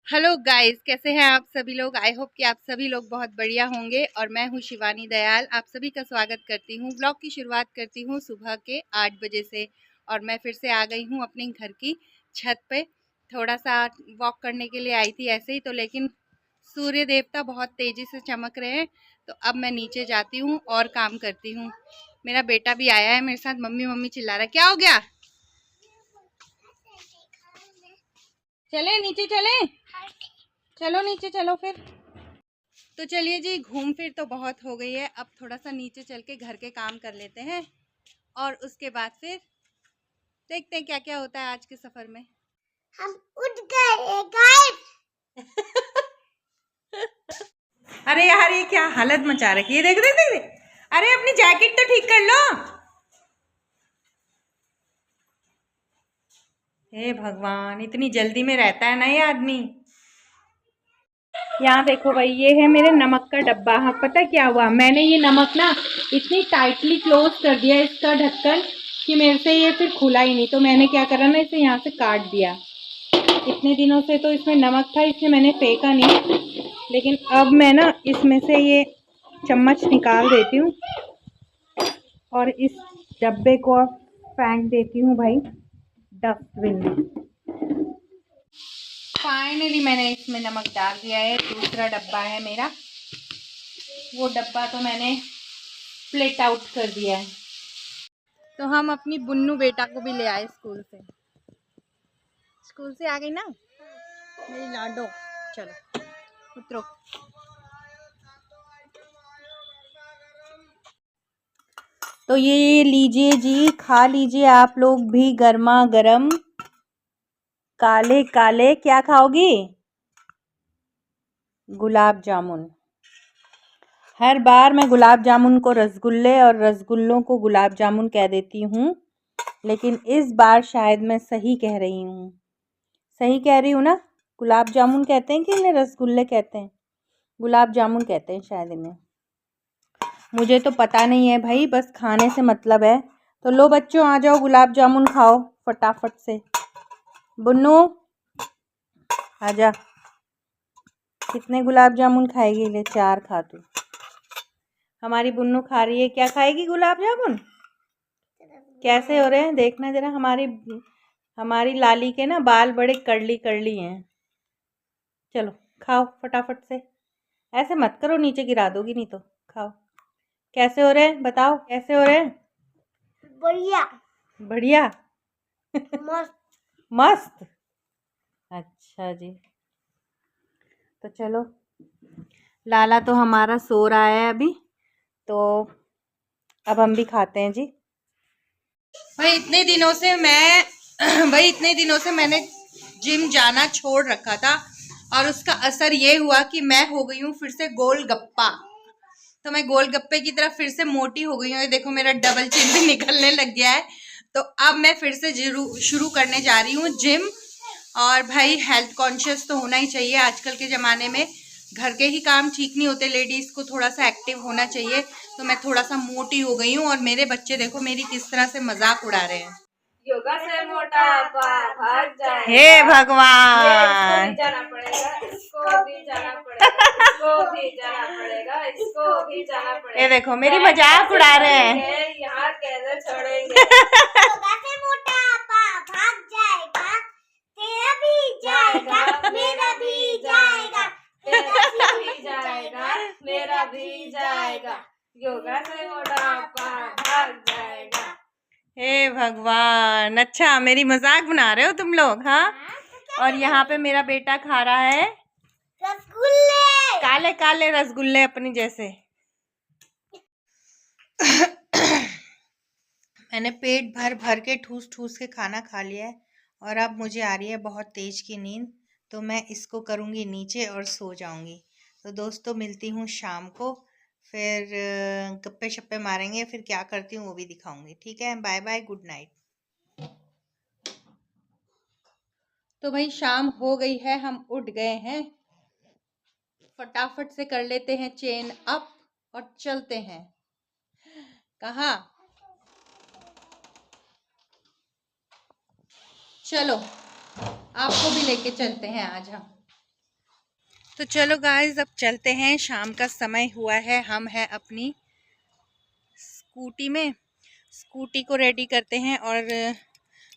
Hello guys, कैसे हैं आप सभी लोग। आई होप कि आप सभी लोग बहुत बढ़िया होंगे। और मैं हूं शिवानी दयाल, आप सभी का स्वागत करती हूं। ब्लॉग की शुरुआत करती हूं सुबह के 8 बजे से। और मैं फिर से आ गई हूं अपने घर की छत पे। थोड़ा सा वॉक करने के लिए आई थी ऐसे ही तो, लेकिन सूर्य देवता बहुत तेज़ी से चमक रहे हैं, तो अब मैं नीचे जाती हूँ और काम करती हूँ। मेरा बेटा भी आया है मेरे साथ, मम्मी मम्मी चिल्ला रहा है। क्या हो गया? चले नीचे चले, चलो नीचे चलो फिर। तो चलिए जी, घूम फिर तो बहुत हो गई है। अब थोड़ा सा नीचे चल के घर के काम कर लेते हैं और उसके बाद फिर देखते हैं क्या क्या होता है आज के सफर में। हम उठ गए गाइस। अरे यार, ये क्या हालत मचा रखी है। देख देख देख देख। अरे अपनी जैकेट तो ठीक कर लो। हे भगवान, इतनी जल्दी में रहता है ना ये आदमी। यहाँ देखो भाई, ये है मेरे नमक का डब्बा। हाँ, पता क्या हुआ, मैंने ये नमक ना इतनी टाइटली क्लोज कर दिया इसका ढक्कन कि मेरे से ये फिर खुला ही नहीं। तो मैंने क्या करा ना, इसे यहाँ से काट दिया। इतने दिनों से तो इसमें नमक था, इसलिए मैंने फेंका नहीं। लेकिन अब मैं ना इसमें से ये चम्मच निकाल देती हूँ और इस डब्बे को फेंक देती हूँ भाई डस्टबिन में। फाइनली मैंने इसमें नमक डाल दिया है। दूसरा डब्बा है मेरा, वो डब्बा तो मैंने स्प्लिट आउट कर दिया है। तो हम अपनी बुन्नू बेटा को भी ले आए स्कूल से। स्कूल से आ गई ना मेरी लाडो। चलो उतरो। तो ये लीजिए जी, खा लीजिए आप लोग भी गर्मा गर्म। काले काले क्या खाओगी? गुलाब जामुन। हर बार मैं गुलाब जामुन को रसगुल्ले और रसगुल्लों को गुलाब जामुन कह देती हूँ, लेकिन इस बार शायद मैं सही कह रही हूँ। सही कह रही हूँ ना? गुलाब जामुन कहते हैं कि इन्हें रसगुल्ले कहते हैं? गुलाब जामुन कहते हैं शायद इन्हें। मुझे तो पता नहीं है भाई, बस खाने से मतलब है। तो लो बच्चों, आ जाओ गुलाब जामुन खाओ फटाफट से। बुन्नू आजा। कितने गुलाब जामुन खाएगी? ले 4 खा तू। हमारी बुन्नू खा रही है। क्या खाएगी? गुलाब जामुन। कैसे हो रहे हैं देखना जरा। हमारी लाली के ना बाल बड़े कर्ली कर्ली हैं। चलो खाओ फटाफट से। ऐसे मत करो, नीचे गिरा दोगी नहीं तो। खाओ। कैसे हो रहे हैं बताओ, कैसे हो रहे हैं? बढ़िया बढ़िया। मस्त मस्त। अच्छा जी, तो चलो। लाला तो हमारा सो रहा है अभी, तो अब हम भी खाते हैं जी। भाई इतने दिनों से मैंने जिम जाना छोड़ रखा था, और उसका असर ये हुआ कि मैं हो गई हूँ फिर से गोलगप्पा। तो मैं गोलगप्पे की तरफ फिर से मोटी हो गई हूँ। ये देखो मेरा डबल चिन भी निकलने लग गया है। तो अब मैं फिर से शुरू करने जा रही हूँ जिम। और भाई हेल्थ कॉन्शियस तो होना ही चाहिए आजकल के ज़माने में। घर के ही काम ठीक नहीं होते, लेडीज़ को थोड़ा सा एक्टिव होना चाहिए। तो मैं थोड़ा सा मोटी हो गई हूँ, और मेरे बच्चे देखो मेरी किस तरह से मजाक उड़ा रहे हैं। योगा से मोटापा भाग जाएगा। हे भगवान, इसको भी जाना पड़ेगा, इसको भी जाना पड़ेगा, इसको भी जाना पड़ेगा, इसको भी जाना पड़ेगा। ये देखो मेरी मजाक उड़ा रहे हैं। यहाँ कैसे छोड़ेंगे? योगा से मोटापा भाग जाएगा, तेरा भी जाएगा, मेरा भी जाएगा, तेरा भी जाएगा, मेरा भी जाएगा। योगा से मोटापा भाग जाएगा। हे भगवान, अच्छा मेरी मजाक बना रहे हो तुम लोग? हाँ। और यहाँ पे मेरा बेटा खा रहा है रसगुल्ले, काले काले रसगुल्ले अपनी जैसे। मैंने पेट भर भर के ठूस ठूस के खाना खा लिया है, और अब मुझे आ रही है बहुत तेज की नींद। तो मैं इसको करूँगी नीचे और सो जाऊँगी। तो दोस्तों मिलती हूँ शाम को, फिर गप्पे शप्पे मारेंगे, फिर क्या करती हूँ वो भी दिखाऊंगी। ठीक है, बाय बाय, गुड नाइट। तो भाई शाम हो गई है, हम उठ गए हैं। फटाफट से कर लेते हैं चेन अप और चलते हैं। कहाँ? चलो आपको भी लेके चलते हैं आज हम। तो चलो गाइस, अब चलते हैं। शाम का समय हुआ है, हम हैं अपनी स्कूटी में। स्कूटी को रेडी करते हैं और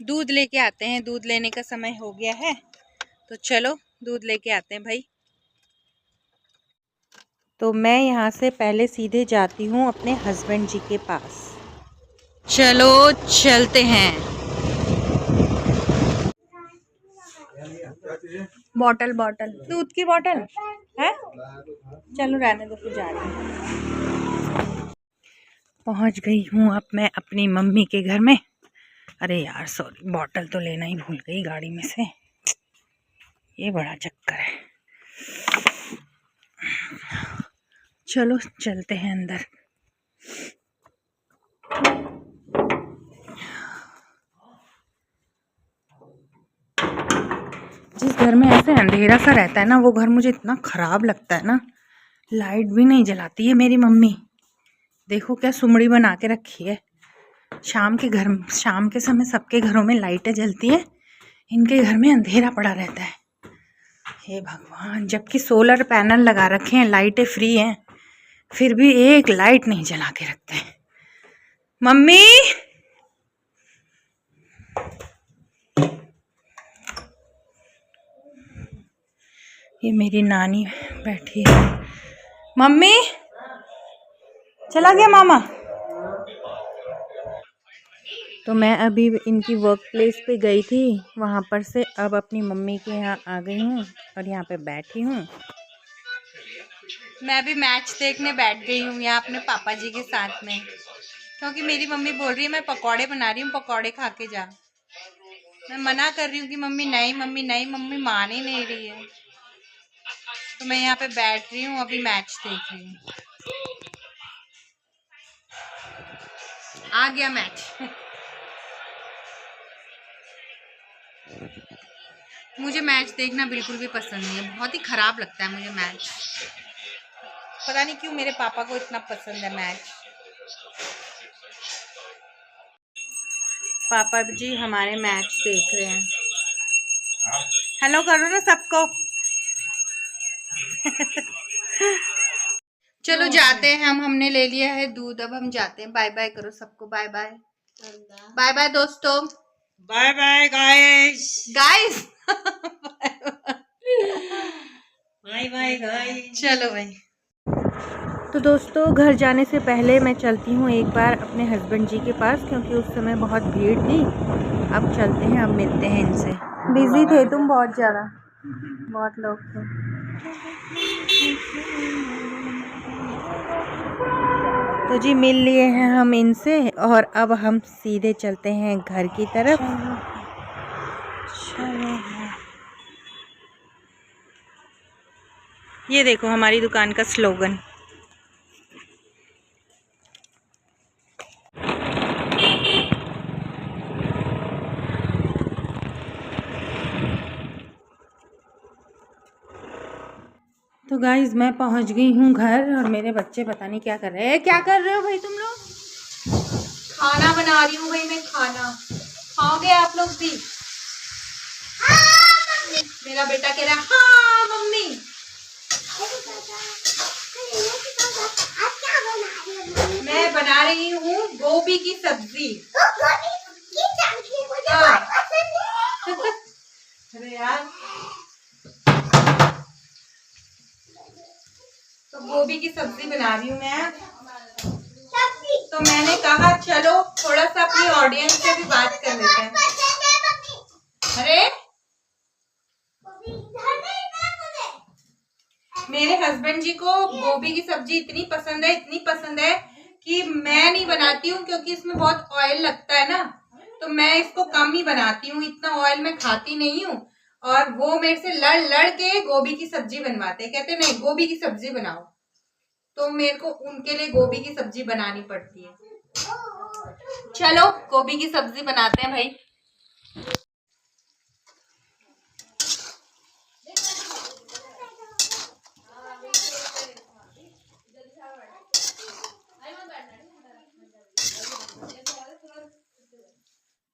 दूध लेके आते हैं। दूध लेने का समय हो गया है, तो चलो दूध लेके आते हैं भाई। तो मैं यहाँ से पहले सीधे जाती हूँ अपने हस्बैंड जी के पास। चलो चलते हैं। बॉटल दूध की बॉटल है। चलो रहने दो, फिर जा रही हूँ। पहुँच गई हूँ अब मैं अपनी मम्मी के घर में। अरे यार सॉरी, बॉटल तो लेना ही भूल गई गाड़ी में से। ये बड़ा चक्कर है। चलो चलते हैं अंदर। जिस घर में ऐसे अंधेरा सा रहता है ना, वो घर मुझे इतना ख़राब लगता है ना। लाइट भी नहीं जलाती है मेरी मम्मी। देखो क्या सुमड़ी बना के रखी है। शाम के समय सबके घरों में लाइटें जलती हैं, इनके घर में अंधेरा पड़ा रहता है। हे भगवान, जबकि सोलर पैनल लगा रखे हैं, लाइटें फ्री हैं, फिर भी एक लाइट नहीं जला के रखते हैं। मम्मी, ये मेरी नानी बैठी है। मम्मी, चला गया मामा। तो मैं अभी इनकी वर्क प्लेस पे गई थी, वहाँ पर से अब अपनी मम्मी के यहाँ आ गई हूँ और यहाँ पे बैठी हूँ। मैं भी मैच देखने बैठ गई हूँ यहाँ अपने पापा जी के साथ में, क्योंकि मेरी मम्मी बोल रही है मैं पकौड़े बना रही हूँ, पकौड़े खा के जा। मैं मना कर रही हूँ कि मम्मी नहीं, मम्मी नहीं, मम्मी मान ही नहीं रही है। तो मैं यहाँ पे बैठ रही हूँ, अभी मैच देख रही हूँ। आ गया मैच। मुझे मैच देखना बिल्कुल भी पसंद नहीं है, बहुत ही खराब लगता है मुझे मैच। पता नहीं क्यों मेरे पापा को इतना पसंद है मैच। पापा जी हमारे मैच देख रहे हैं। हेलो करो ना सबको। चलो जाते हैं हम, हमने ले लिया है दूध, अब हम जाते हैं। बाय बाय करो सबको। Bye bye. बाय बाय दोस्तों। Bye bye guys. Guys bye bye guys. चलो भाई। तो दोस्तों, घर जाने से पहले मैं चलती हूँ एक बार अपने हस्बैंड जी के पास, क्योंकि उस समय बहुत भीड़ थी। अब चलते हैं, अब मिलते हैं इनसे। बिजी थे तुम बहुत ज़्यादा, बहुत लोग थे। तो जी मिल लिए हैं हम इनसे और अब हम सीधे चलते हैं घर की तरफ। चलो। ये देखो हमारी दुकान का स्लोगन। तो गाइज मैं पहुंच गई हूँ घर और मेरे बच्चे पता नहीं क्या कर रहे हैं। क्या कर रहे हो भाई तुम लोग? खाना बना रही हूँ भाई मैं, खाना खाओगे आप लोग भी? मेरा बेटा कह रहा है हाँ मम्मी। मैं बना रही हूँ गोभी की सब्जी। हाँ। अरे यार, तो गोभी की सब्जी बना रही हूँ मैं। तो मैंने कहा चलो थोड़ा सा अपनी ऑडियंस से भी बात कर लेते हैं। अरे मेरे हस्बैंड जी को गोभी की सब्जी इतनी पसंद है कि मैं नहीं बनाती हूँ, क्योंकि इसमें बहुत ऑयल लगता है ना, तो मैं इसको कम ही बनाती हूँ। इतना ऑयल मैं खाती नहीं हूँ। और वो मेरे से लड़ के गोभी की सब्जी बनवाते, कहते नहीं गोभी की सब्जी बनाओ, तो मेरे को उनके लिए गोभी की सब्जी बनानी पड़ती है। चलो गोभी की सब्जी बनाते हैं भाई।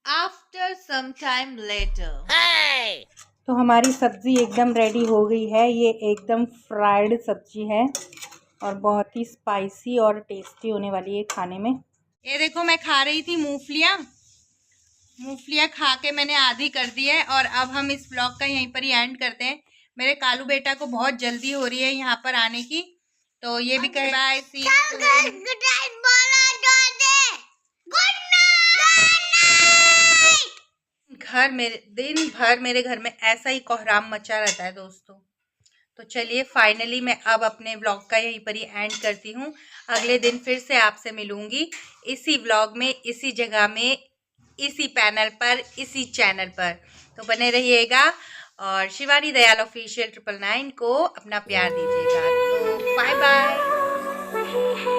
After some time later. Hey! तो हमारी सब्ज़ी एकदम रेडी हो गई है। ये एकदम फ्राइड सब्ज़ी है और बहुत ही स्पाइसी और टेस्टी होने वाली है खाने में। ये देखो मैं खा रही थी मूंगफलियाँ खा के मैंने आधी कर दी है। और अब हम इस ब्लॉग का यहीं पर ही एंड करते हैं। मेरे कालू बेटा को बहुत जल्दी हो रही है यहाँ पर आने की, तो ये भी कहे बाय, सी दिन भर मेरे घर में ऐसा ही कोहराम मचा रहता है दोस्तों। तो चलिए फाइनली मैं अब अपने व्लॉग का यहीं पर ही एंड करती हूँ। अगले दिन फिर से आपसे मिलूंगी इसी व्लॉग में, इसी जगह में, इसी पैनल पर, इसी चैनल पर। तो बने रहिएगा और शिवानी दयाल ऑफिशियल 999 को अपना प्यार दीजिएगा। तो बाय बाय।